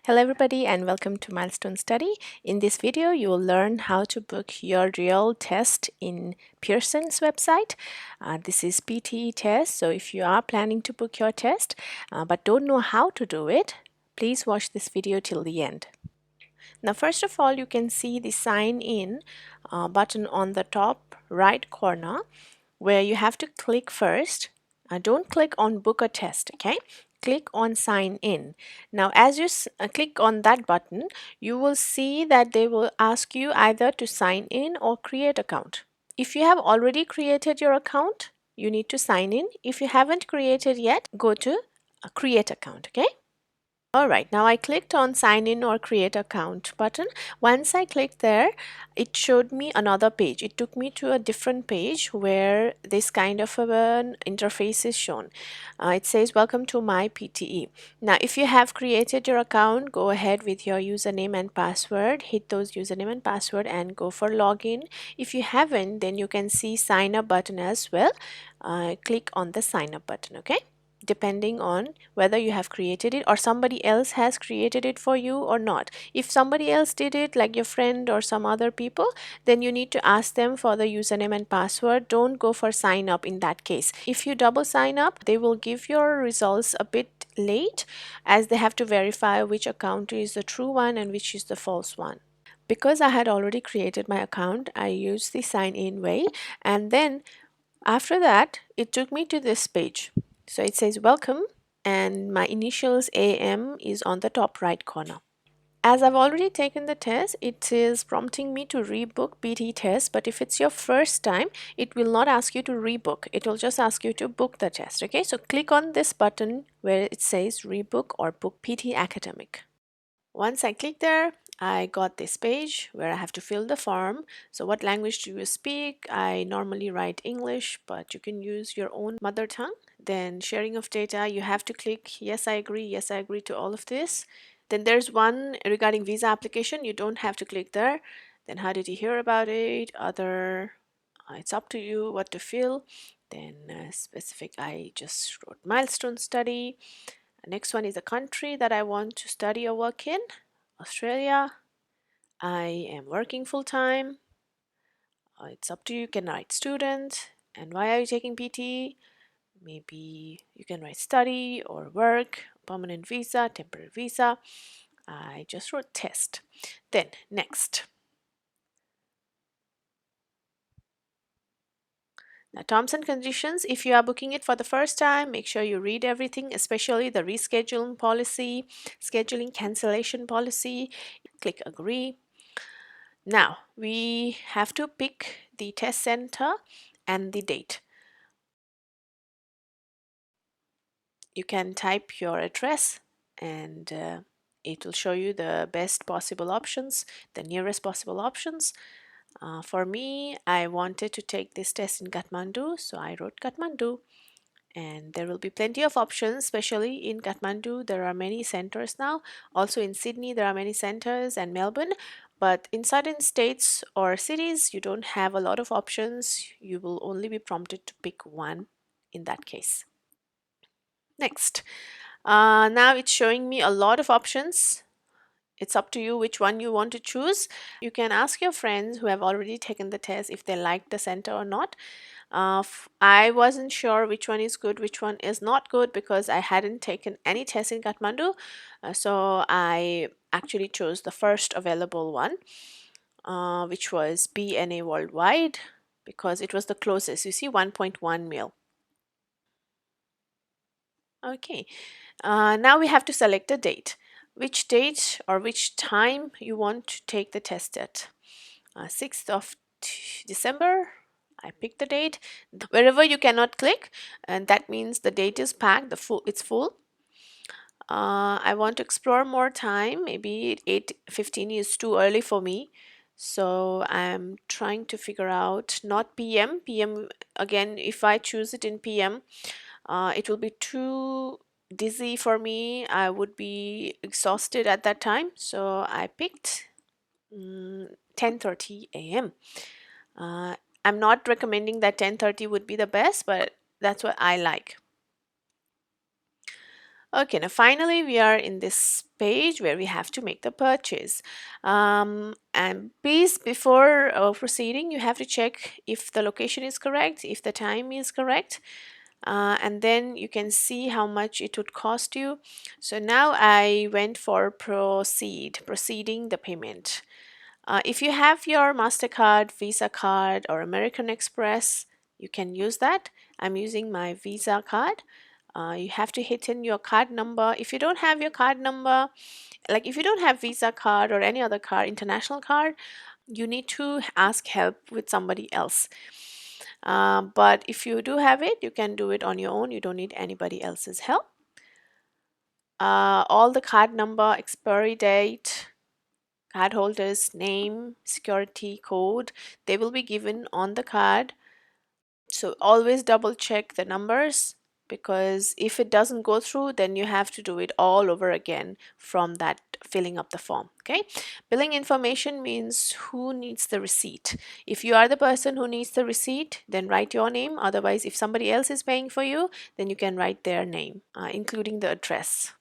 Hello everybody and welcome to Milestone Study. In this video you will learn how to book your real test in Pearson's website. This is PTE test, so if you are planning to book your test but don't know how to do it, please watch this video till the end. Now first of all, you can see the sign in button on the top right corner where you have to click first. Don't click on book a test, okay? Click on sign in. Now as you click on that button, you will see that they will ask you either to sign in or create account. If you have already created your account, you need to sign in. If you haven't created yet, go to create account, okay? Alright, now I clicked on sign in or create account button. Once I clicked there, it showed me another page. It took me to a different page where this kind of an interface is shown. It says welcome to my PTE. Now if you have created your account, go ahead with your username and password. Hit those username and password and go for login. If you haven't, then you can see sign up button as well. Click on the sign up button, okay? Depending on whether you have created it or somebody else has created it for you or not. If somebody else did it, like your friend or some other people, then you need to ask them for the username and password. Don't go for sign up in that case. If you double sign up, they will give your results a bit late as they have to verify which account is the true one and which is the false one. Because I had already created my account, I used the sign in way, and then after that it took me to this page. So it says welcome and my initials AM is on the top right corner. As I've already taken the test, it is prompting me to rebook PT test, but if it's your first time, it will not ask you to rebook. It will just ask you to book the test, okay? So click on this button where it says rebook or book PT academic. Once I click there, I got this page where I have to fill the form. So what language do you speak? I normally write English, but you can use your own mother tongue. Then sharing of data, you have to click yes I agree to all of this. Then there's one regarding visa application, you don't have to click there. Then how did you hear about it? Other, it's up to you what to fill. Then specific, I just wrote milestone study. Next one is a country that I want to study or work in. Australia. I am working full-time. It's up to you. You can write student. And why are you taking PT? Maybe you can write study or work, permanent visa, temporary visa. I just wrote test. Then next. Now, terms and conditions, if you are booking it for the first time, make sure you read everything, especially the rescheduling policy, scheduling cancellation policy. Click agree. Now, we have to pick the test center and the date. You can type your address and it will show you the best possible options, the nearest possible options. For me, I wanted to take this test in Kathmandu, so I wrote Kathmandu. And there will be plenty of options, especially in Kathmandu. There are many centers now. Also in Sydney, there are many centers, and Melbourne. But in certain states or cities, you don't have a lot of options. You will only be prompted to pick one in that case. Next. Now it's showing me a lot of options. It's up to you which one you want to choose. You can ask your friends who have already taken the test if they like the center or not. I wasn't sure which one is good, which one is not good because I hadn't taken any tests in Kathmandu. So I actually chose the first available one, which was BNA Worldwide, because it was the closest. You see, 1.1 mil. Okay, now we have to select a date. Which date or which time you want to take the test at. 6th of December. I pick the date. Wherever you cannot click, and that means the date is packed, it's full. I want to explore more time. Maybe 8:15 is too early for me. So I'm trying to figure out not PM. PM, again, if I choose it in PM, it will be too dizzy for me. I would be exhausted at that time. So I picked 10:30 a.m. I'm not recommending that 10:30 would be the best, but that's what I like. Okay, now finally we are in this page where we have to make the purchase. And please, before proceeding, you have to check if the location is correct, if the time is correct, and then you can see how much it would cost you. So now I went for proceeding the payment. If you have your MasterCard, Visa card, or American Express, you can use that. I'm using my Visa card. You have to hit in your card number. If you don't have your card number, like if you don't have Visa card or any other card, international card, you need to ask help with somebody else. But if you do have it, you can do it on your own. You don't need anybody else's help. All the card number, expiry date, cardholder's name, security code, they will be given on the card. So always double check the numbers, because if it doesn't go through, then you have to do it all over again from that filling up the form. Okay, billing information means who needs the receipt. If you are the person who needs the receipt, then write your name. Otherwise, if somebody else is paying for you, then you can write their name, including the address.